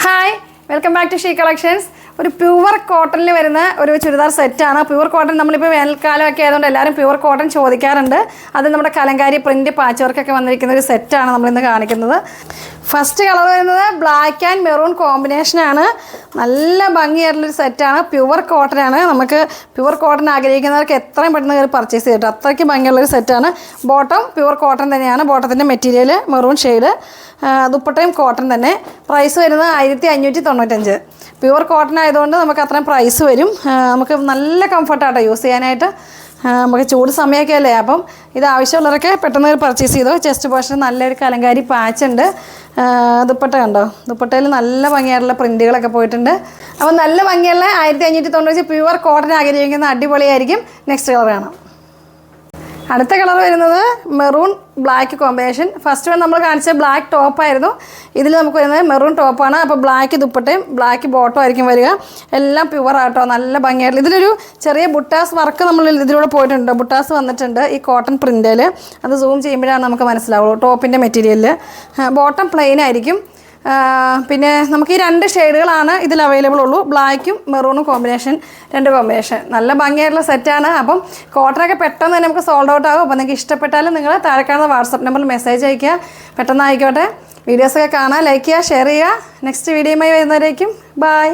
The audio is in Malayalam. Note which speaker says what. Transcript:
Speaker 1: Hi welcome back to she collections. ഒരു പ്യുവർ കോട്ടണിൽ വരുന്ന ഒരു ചുരിദാർ സെറ്റാണ്. പ്യുവർ കോട്ടൺ നമ്മളിപ്പോൾ വേനൽക്കാലമൊക്കെ ആയതുകൊണ്ട് എല്ലാവരും പ്യുവർ കോട്ടൺ ചോദിക്കാറുണ്ട്. അത് നമ്മുടെ കലങ്കാരി പ്രിൻറ്റ് പാച്ച് വർക്കൊക്കെ വന്നിരിക്കുന്ന ഒരു സെറ്റാണ് നമ്മളിന്ന് കാണിക്കുന്നത്. ഫസ്റ്റ് കളർ വരുന്നത് ബ്ലാക്ക് ആൻഡ് മെറൂൺ കോമ്പിനേഷനാണ്. നല്ല ഭംഗിയായിട്ടുള്ളൊരു സെറ്റാണ്. പ്യുവർ കോട്ടൺ ആണ്. നമുക്ക് പ്യുവർ കോട്ടൺ ആഗ്രഹിക്കുന്നവർക്ക് എത്രയും പെട്ടെന്ന് കയറി പർച്ചേസ് ചെയ്തിട്ട് അത്രയ്ക്ക് ഭംഗിയുള്ളൊരു സെറ്റാണ്. ബോട്ടം പ്യുവർ കോട്ടൺ തന്നെയാണ്. ബോട്ടത്തിൻ്റെ മെറ്റീരിയൽ മെറൂൺ ഷെയ്ഡ്, ദുപ്പട്ടയും കോട്ടൺ തന്നെ. പ്രൈസ് വരുന്നത് 1595. പ്യുവർ കോട്ടൺ ആയതുകൊണ്ട് നമുക്ക് അത്രയും പ്രൈസ് വരും. നമുക്ക് നല്ല കംഫർട്ടാട്ടോ യൂസ് ചെയ്യാനായിട്ട്. നമുക്ക് ചൂട് സമയമൊക്കെ അല്ലേ, അപ്പം ഇത് ആവശ്യമുള്ളവരൊക്കെ പെട്ടെന്ന് പർച്ചേസ് ചെയ്തു. ചെസ്റ്റ് പോർഷൻ നല്ലൊരു കലങ്കാരി പാച്ച് ഉണ്ട്. ദുപ്പട്ട കണ്ടോ, ദുപ്പട്ടയിൽ നല്ല ഭംഗിയായിട്ടുള്ള പ്രിൻറ്റുകളൊക്കെ പോയിട്ടുണ്ട്. അപ്പോൾ നല്ല ഭംഗിയുള്ള 1595 പ്യുവർ കോട്ടൺ ആഗ്രഹിക്കുന്ന അടിപൊളിയായിരിക്കും. നെക്സ്റ്റ് കളർ കാണാം. അടുത്ത കളർ വരുന്നത് maroon black combination. First one നമ്മൾ കാണിച്ച ബ്ലാക്ക് ടോപ്പായിരുന്നു. ഇതിൽ നമുക്ക് വരുന്നത് മെറൂൺ ടോപ്പാണ്. അപ്പോൾ ബ്ലാക്ക് ദുപ്പട്ടയും ബ്ലാക്ക് ബോട്ടം ആയിരിക്കും വരിക. എല്ലാം പ്യുവർ ആട്ടോ, നല്ല ഭംഗിയായിട്ട്. ഇതിലൊരു ചെറിയ ബുട്ടാസ് വർക്ക് നമ്മൾ ഇതിലൂടെ പോയിട്ടുണ്ട്. ബുട്ടാസ് വന്നിട്ടുണ്ട് ഈ കോട്ടൺ പ്രിൻറ്റിൽ. അത് സൂം ചെയ്യുമ്പോഴാണ് നമുക്ക് മനസ്സിലാവുള്ളൂ. ടോപ്പിൻ്റെ മെറ്റീരിയലിൽ ബോട്ടം പ്ലെയിൻ ആയിരിക്കും. പിന്നെ നമുക്ക് ഈ 2 ഷെയ്ഡുകളാണ് ഇതിൽ അവൈലബിൾ ഉള്ളൂ. ബ്ലാക്കും മെറൂണും കോമ്പിനേഷൻ, 2 കോമ്പിനേഷൻ. നല്ല ഭംഗിയായിട്ടുള്ള സെറ്റാണ്. അപ്പം കോട്ടനൊക്കെ പെട്ടെന്ന് തന്നെ നമുക്ക് സോൾഡ് ഔട്ട് ആകും. അപ്പോൾ നിങ്ങൾക്ക് ഇഷ്ടപ്പെട്ടാലും നിങ്ങൾ താഴെ കാണുന്ന വാട്സപ്പ് നമ്പറിൽ മെസ്സേജ് അയയ്ക്കുക. പെട്ടെന്ന് ആയിക്കോട്ടെ. വീഡിയോസൊക്കെ കാണാൻ ലൈക്ക് ചെയ്യുക, ഷെയർ ചെയ്യുക. നെക്സ്റ്റ് വീഡിയോയുമായി വരുന്നവരേക്കും ബൈ.